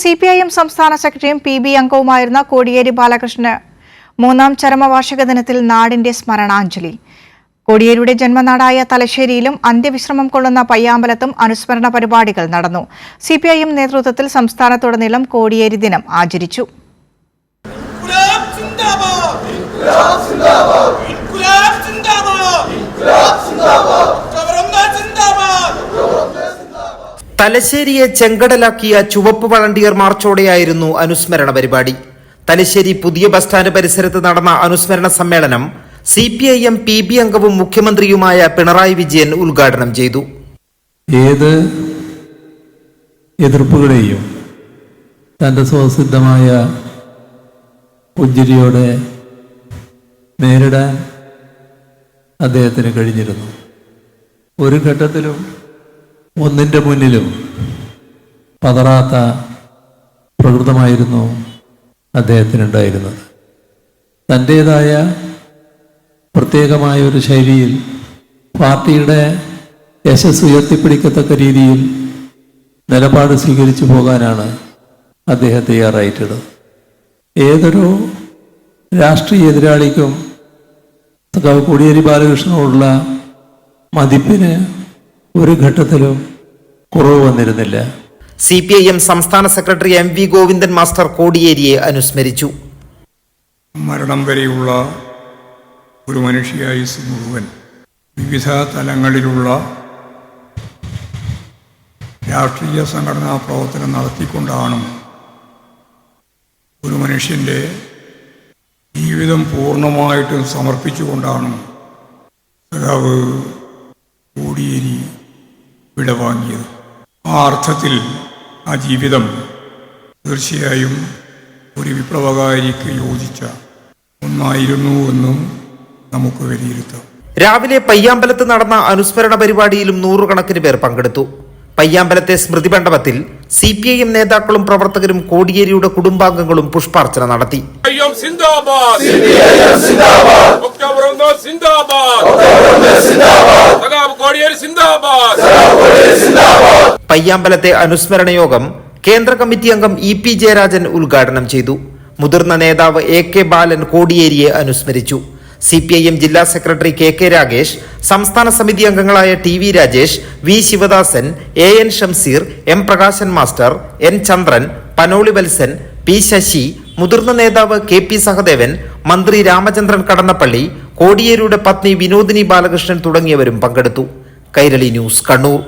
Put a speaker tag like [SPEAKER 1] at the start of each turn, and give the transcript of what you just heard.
[SPEAKER 1] CPIM സംസ്ഥാന സെക്രട്ടറിയും PB അംഗവുമായിരുന്ന Kodiyeri ബാലകൃഷ്ണന് മൂന്നാം ചരമവാർഷിക ദിനത്തിൽ നാടിന്റെ സ്മരണാഞ്ജലി. കോടിയേരിയുടെ ജന്മനാടായ തലശ്ശേരിയിലും അന്ത്യവിശ്രമം കൊള്ളുന്ന പയ്യാമ്പലത്തും അനുസ്മരണ പരിപാടികൾ നടന്നു. CPIM നേതൃത്വത്തിൽ സംസ്ഥാനത്തുടനീളം കോടിയേരി ദിനം ആചരിച്ചു.
[SPEAKER 2] തലശ്ശേരിയെ ചെങ്കടലാക്കിയ ചുവപ്പ് വളണ്ടിയർ മാർച്ചോടെയായിരുന്നു അനുസ്മരണ പരിപാടി. തലശ്ശേരി പുതിയ ബസ് സ്റ്റാൻഡ് പരിസരത്ത് നടന്ന അനുസ്മരണ സമ്മേളനം CPIM PB അംഗവും മുഖ്യമന്ത്രിയുമായ പിണറായി വിജയൻ ഉദ്ഘാടനം ചെയ്തു.
[SPEAKER 3] ഏത് എതിർപ്പുകളെയും തന്റെ സ്വസിദ്ധമായ പുഞ്ചിരിയോടെ നേരിടാൻ അദ്ദേഹത്തിന് കഴിഞ്ഞിരുന്നു. ഒരു ഘട്ടത്തിലും ഒന്നിൻ്റെ മുന്നിലും പതറാത്ത പ്രകൃതമായിരുന്നു അദ്ദേഹത്തിനുണ്ടായിരുന്നത്. തൻ്റേതായ പ്രത്യേകമായ ഒരു ശൈലിയിൽ പാർട്ടിയുടെ യശസ് ഉയർത്തിപ്പിടിക്കത്തക്ക രീതിയിൽ നിലപാട് സ്വീകരിച്ചു പോകാനാണ് അദ്ദേഹം തയ്യാറായിട്ടുള്ളത്. ഏതൊരു രാഷ്ട്രീയ എതിരാളിക്കും കോടിയേരി ബാലകൃഷ്ണനോടുള്ള മതിപ്പിന് ഒരു ഘട്ടത്തിലും കുറവ് വന്നിരുന്നില്ല.
[SPEAKER 2] CPIM സംസ്ഥാന സെക്രട്ടറി MV ഗോവിന്ദൻ മാസ്റ്റർ കോടിയേരിയെ അനുസ്മരിച്ചു.
[SPEAKER 4] മരണം വരെയുള്ള ഒരു മനുഷ്യായുസ് മുഴുവൻ വിവിധ തലങ്ങളിലുള്ള രാഷ്ട്രീയ സംഘടനാ പ്രവർത്തനം നടത്തിക്കൊണ്ടാണ് ഒരു മനുഷ്യൻ്റെ ജീവിതം പൂർണ്ണമായിട്ടും സമർപ്പിച്ചുകൊണ്ടാണ് സഖാവ് കോടിയേരി വിടവാങ്ങിയത്. ആ അർത്ഥത്തിൽ ആ ജീവിതം തീർച്ചയായും ഒരു വിപ്ലവകാരിക്ക് യോജിച്ച ഒന്നായിരുന്നു എന്നും നമുക്ക് വിലയിരുത്താം.
[SPEAKER 2] രാവിലെ പയ്യാമ്പലത്ത് നടന്ന അനുസ്മരണ പരിപാടിയിലും നൂറുകണക്കിന് പേർ പങ്കെടുത്തു. പയ്യാമ്പലത്തെ സ്മൃതി മണ്ഡപത്തിൽ CPIM നേതാക്കളും പ്രവർത്തകരും കോടിയേരിയുടെ കുടുംബാംഗങ്ങളും പുഷ്പാർച്ചന നടത്തി. പയ്യാമ്പലത്തെ അനുസ്മരണ യോഗം കേന്ദ്ര കമ്മിറ്റി അംഗം EP ജയരാജൻ ഉദ്ഘാടനം ചെയ്തു. മുതിർന്ന നേതാവ് AK ബാലൻ കോടിയേരിയെ അനുസ്മരിച്ചു. CPIM ജില്ലാ സെക്രട്ടറി KK രാഗേഷ്, സംസ്ഥാന സമിതി അംഗങ്ങളായ TV Rajesh, V Sivadasan, AN Shamseer, M Prakashan master, N Chandran, Panoli Valsan, P Sasi, മുതിർന്ന നേതാവ് KP സഹദേവൻ, മന്ത്രി രാമചന്ദ്രൻ കടന്നപ്പള്ളി, കോടിയേരിയുടെ പത്നി വിനോദിനി ബാലകൃഷ്ണൻ തുടങ്ങിയവരും പങ്കെടുത്തു. കൈരളി ന്യൂസ്, കണ്ണൂർ.